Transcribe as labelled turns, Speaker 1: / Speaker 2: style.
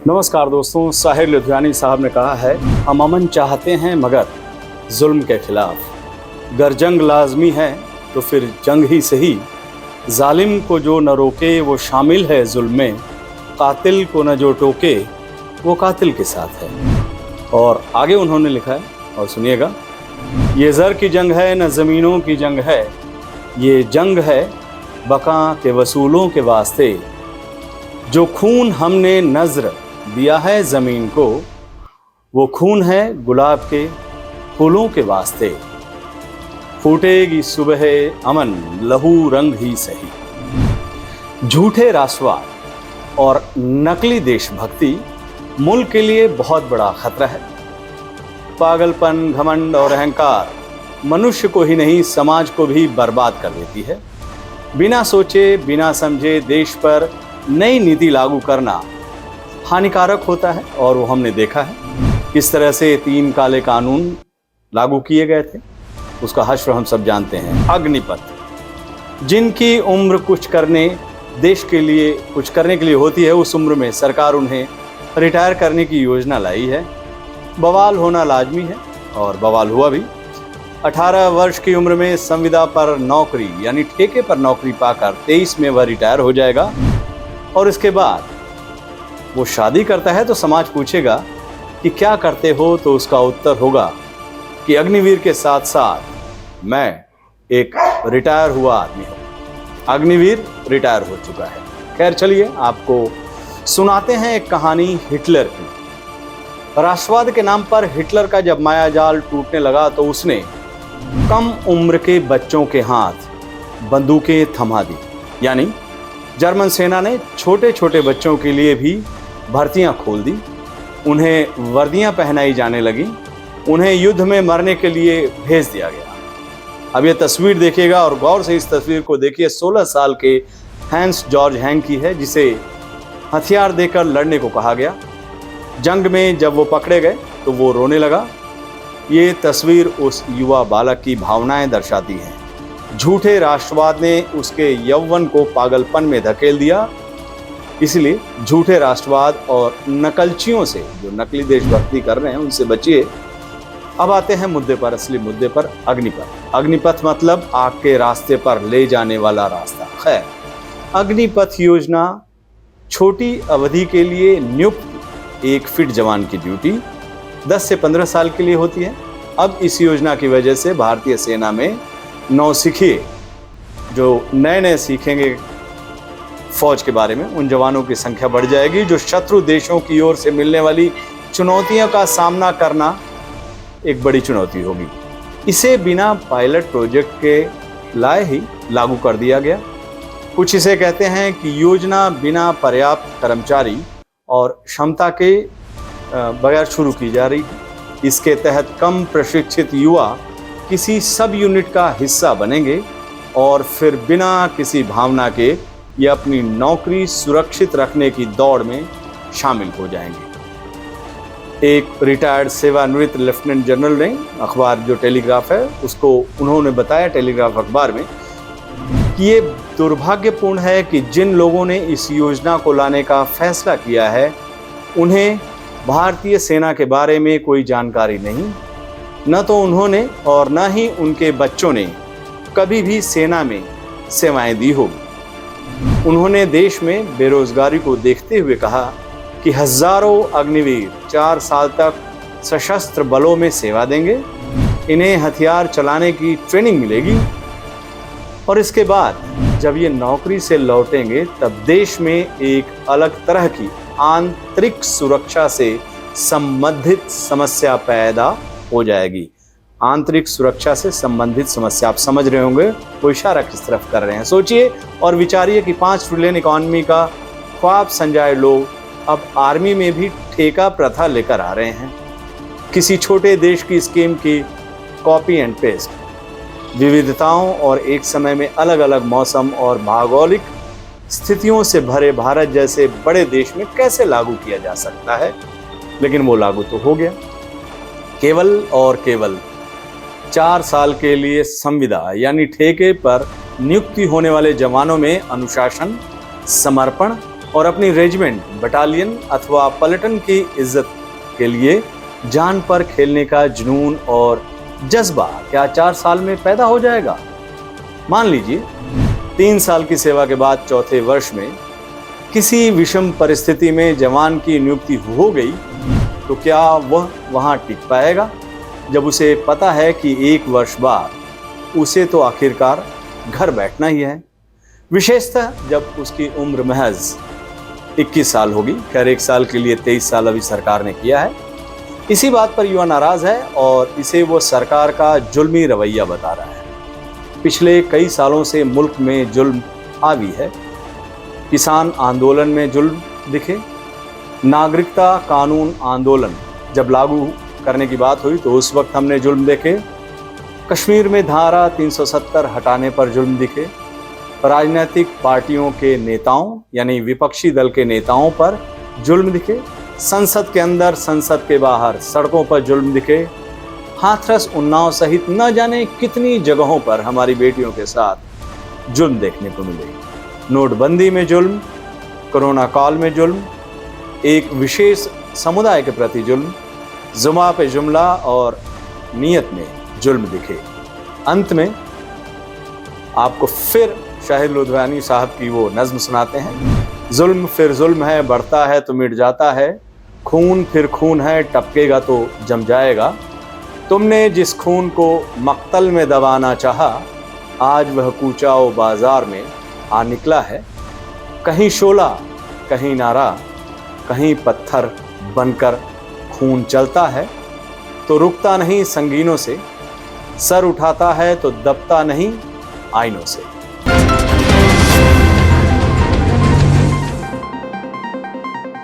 Speaker 1: नमस्कार दोस्तों, साहिर लुधियानी साहब ने कहा है, हम अमन चाहते हैं मगर जुल्म के खिलाफ। गर जंग लाजमी है तो फिर जंग ही सही। जालिम को जो न रोके वो शामिल है जुल्म में। कातिल को न जो टोके वो कातिल के साथ है। और आगे उन्होंने लिखा है, और सुनिएगा, ये ज़र की जंग है न ज़मीनों की जंग है, ये जंग है बका के वसूलों के वास्ते। जो खून हमने नज़र दिया है ज़मीन को, वो खून है गुलाब के फूलों के वास्ते। फूटेगी सुबह अमन लहू रंग ही सही। झूठे राष्ट्रवाद और नकली देशभक्ति मुल्क के लिए बहुत बड़ा खतरा है। पागलपन, घमंड और अहंकार मनुष्य को ही नहीं समाज को भी बर्बाद कर देती है। बिना सोचे बिना समझे देश पर नई नीति लागू करना हानिकारक होता है, और वो हमने देखा है किस तरह से 3 काले कानून लागू किए गए थे। उसका हश्र हम सब जानते हैं। अग्निपथ, जिनकी उम्र देश के लिए कुछ करने के लिए होती है, उस उम्र में सरकार उन्हें रिटायर करने की योजना लाई है। बवाल होना लाजमी है, और बवाल हुआ भी। 18 वर्ष की उम्र में संविदा पर नौकरी यानी ठेके पर नौकरी पाकर 23 में वह रिटायर हो जाएगा। और इसके बाद वो शादी करता है तो समाज पूछेगा कि क्या करते हो, तो उसका उत्तर होगा कि अग्निवीर के साथ साथ मैं एक रिटायर हुआ आदमी हूँ। अग्निवीर रिटायर हो चुका है। खैर, चलिए आपको सुनाते हैं एक कहानी हिटलर की। राष्ट्रवाद के नाम पर हिटलर का जब मायाजाल टूटने लगा तो उसने कम उम्र के बच्चों के हाथ बंदूकें थमा दी। यानी जर्मन सेना ने छोटे छोटे बच्चों के लिए भी भर्तियां खोल दी। उन्हें वर्दियां पहनाई जाने लगी। उन्हें युद्ध में मरने के लिए भेज दिया गया। अब ये तस्वीर देखिएगा और गौर से इस तस्वीर को देखिए। 16 साल के हैंस जॉर्ज हैंक की है, जिसे हथियार देकर लड़ने को कहा गया। जंग में जब वो पकड़े गए तो वो रोने लगा। ये तस्वीर उस युवा बालक की भावनाएं दर्शाती है। झूठे राष्ट्रवाद ने उसके यौवन को पागलपन में धकेल दिया। इसलिए झूठे राष्ट्रवाद और नकलचियों से, जो नकली देशभक्ति कर रहे हैं, उनसे बचिए। अब आते हैं मुद्दे पर, असली मुद्दे पर। अग्निपथ। अग्निपथ मतलब आग के रास्ते पर ले जाने वाला रास्ता। खैर, अग्निपथ योजना छोटी अवधि के लिए नियुक्त एक फिट जवान की ड्यूटी 10 से 15 साल के लिए होती है। अब इस योजना की वजह से भारतीय सेना में नौसिखिए, जो नए नए सीखेंगे फौज के बारे में, उन जवानों की संख्या बढ़ जाएगी। जो शत्रु देशों की ओर से मिलने वाली चुनौतियों का सामना करना एक बड़ी चुनौती होगी। इसे बिना पायलट प्रोजेक्ट के लाए ही लागू कर दिया गया। कुछ इसे कहते हैं कि योजना बिना पर्याप्त कर्मचारी और क्षमता के बगैर शुरू की जा रही है। इसके तहत कम प्रशिक्षित युवा किसी सब यूनिट का हिस्सा बनेंगे और फिर बिना किसी भावना के ये अपनी नौकरी सुरक्षित रखने की दौड़ में शामिल हो जाएंगे। एक रिटायर्ड सेवानिवृत्त लेफ्टिनेंट जनरल ने, अखबार जो टेलीग्राफ है उसको उन्होंने बताया, टेलीग्राफ अखबार में, कि ये दुर्भाग्यपूर्ण है कि जिन लोगों ने इस योजना को लाने का फैसला किया है उन्हें भारतीय सेना के बारे में कोई जानकारी नहीं। न तो उन्होंने और न ही उनके बच्चों ने कभी भी सेना में सेवाएं दी होगी। उन्होंने देश में बेरोजगारी को देखते हुए कहा कि हजारों अग्निवीर 4 साल तक सशस्त्र बलों में सेवा देंगे। इन्हें हथियार चलाने की ट्रेनिंग मिलेगी और इसके बाद जब ये नौकरी से लौटेंगे तब देश में एक अलग तरह की आंतरिक सुरक्षा से संबंधित समस्या पैदा हो जाएगी। आंतरिक सुरक्षा से संबंधित समस्या, आप समझ रहे होंगे वो इशारा किस तरफ कर रहे हैं। सोचिए और विचारिए कि 5 ट्रिलियन इकॉनमी का ख्वाब संजाए लोग अब आर्मी में भी ठेका प्रथा लेकर आ रहे हैं। किसी छोटे देश की स्कीम की कॉपी एंड पेस्ट। विविधताओं और एक समय में अलग अलग मौसम और भौगोलिक स्थितियों से भरे भारत जैसे बड़े देश में कैसे लागू किया जा सकता है, लेकिन वो लागू तो हो गया। केवल और केवल 4 साल के लिए संविदा यानी ठेके पर नियुक्ति होने वाले जवानों में अनुशासन, समर्पण और अपनी रेजिमेंट, बटालियन अथवा पलटन की इज्जत के लिए जान पर खेलने का जुनून और जज्बा क्या 4 साल में पैदा हो जाएगा? मान लीजिए 3 साल की सेवा के बाद चौथे वर्ष में किसी विषम परिस्थिति में जवान की नियुक्ति हो गई, तो क्या वह वहां टिक पाएगा, जब उसे पता है कि 1 वर्ष बाद उसे तो आखिरकार घर बैठना ही है, विशेषतः जब उसकी उम्र महज 21 साल होगी। खैर 1 साल के लिए 23 साल अभी सरकार ने किया है। इसी बात पर युवा नाराज है और इसे वो सरकार का जुल्मी रवैया बता रहा है। पिछले कई सालों से मुल्क में जुल्म हावी है। किसान आंदोलन में जुल्म दिखे, नागरिकता कानून आंदोलन जब लागू करने की बात हुई तो उस वक्त हमने जुल्म देखे, कश्मीर में धारा 370 हटाने पर जुल्म दिखे, राजनीतिक पार्टियों के नेताओं यानी विपक्षी दल के नेताओं पर जुल्म दिखे, संसद के अंदर संसद के बाहर सड़कों पर जुल्म दिखे, हाथरस उन्नाव सहित न जाने कितनी जगहों पर हमारी बेटियों के साथ जुल्म देखने को मिले। नोटबंदी में जुल्म, कोरोना काल में जुल्म, एक विशेष समुदाय के प्रति जुल्म, जुमा पे जुमला और नियत में जुल्म दिखे। अंत में आपको फिर शाहिद लुधियानी साहब की वो नज्म सुनाते हैं। जुल्म फिर जुल्म है, बढ़ता है तो मिट जाता है, खून फिर खून है, टपकेगा तो जम जाएगा। तुमने जिस खून को मक्तल में दबाना चाहा, आज वह कूचाओ बाजार में आ निकला है। कहीं शोला कहीं नारा, कहीं पत्थर बनकर खून चलता है, तो रुकता नहीं संगीनों से, सर उठाता है तो दबता नहीं आईनों से।